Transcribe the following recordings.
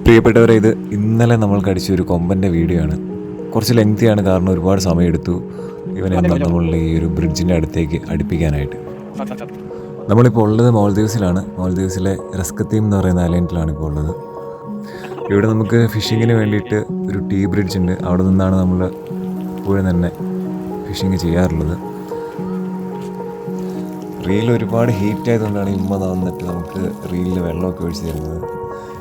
പ്രിയപ്പെട്ടവരെ, ഇത് ഇന്നലെ നമ്മൾ കടിച്ച ഒരു കൊമ്പൻ്റെ വീഡിയോ ആണ്. കുറച്ച് ലെങ്തിയാണ്, കാരണം ഒരുപാട് സമയമെടുത്തു ഇവനെ നമ്മളുടെ ഈ ഒരു ബ്രിഡ്ജിൻ്റെ അടുത്തേക്ക് അടുപ്പിക്കാനായിട്ട്. നമ്മളിപ്പോൾ ഉള്ളത് മാൽദീവ്സിലാണ്. മാൽദീവ്സിലെ റസ്കത്തീം എന്ന് പറയുന്ന ഐലൻഡിലാണ് ഇപ്പോൾ ഉള്ളത്. ഇവിടെ നമുക്ക് ഫിഷിങ്ങിന് വേണ്ടിയിട്ട് ഒരു ടീ ബ്രിഡ്ജ് ഉണ്ട്. അവിടെ നിന്നാണ് നമ്മൾ ഇപ്പോഴും തന്നെ ഫിഷിങ് ചെയ്യാറുള്ളത്. റീൽ ഒരുപാട് ഹീറ്റ് ആയതുകൊണ്ടാണ് ഇമ്മ വന്നിട്ട് നമുക്ക് റീലിൽ വെള്ളമൊക്കെ ഒഴിച്ച് തരുന്നത്.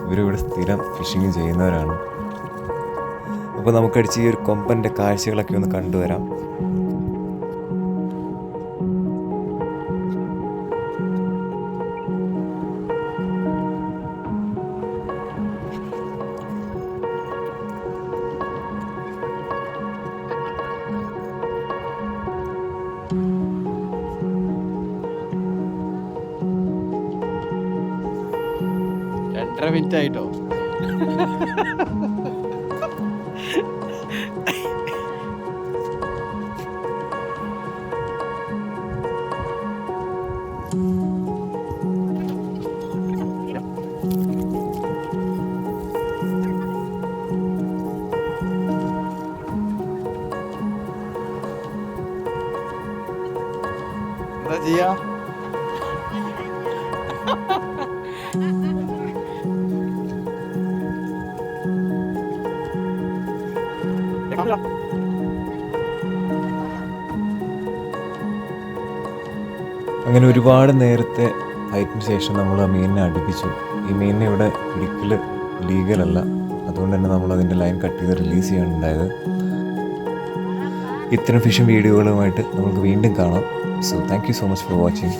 ഇവരിവിടെ സ്ഥിരം ഫിഷിങ് ചെയ്യുന്നവരാണ്. അപ്പോൾ നമുക്കടിച്ച് ഈ ഒരു കൊമ്പൻ്റെ കാഴ്ചകളൊക്കെ ഒന്ന് കണ്ടുവരാം. മിനിറ്റ് ആയിട്ടോ. എന്താ ചെയ്യാ? അങ്ങനെ ഒരുപാട് നേരത്തെ ഫൈറ്റിന് ശേഷം നമ്മൾ ആ മീനിനെ അടുപ്പിച്ചു. ഈ മീനിനെ ഇവിടെ പിടിക്കൽ ലീഗലല്ല, അതുകൊണ്ട് തന്നെ നമ്മൾ അതിൻ്റെ ലൈൻ കട്ട് ചെയ്ത് റിലീസ് ചെയ്യാനുണ്ടായത്. ഇത്തരം ഫിഷിംഗ് വീഡിയോകളുമായിട്ട് നമുക്ക് വീണ്ടും കാണാം. So thank you so much for watching.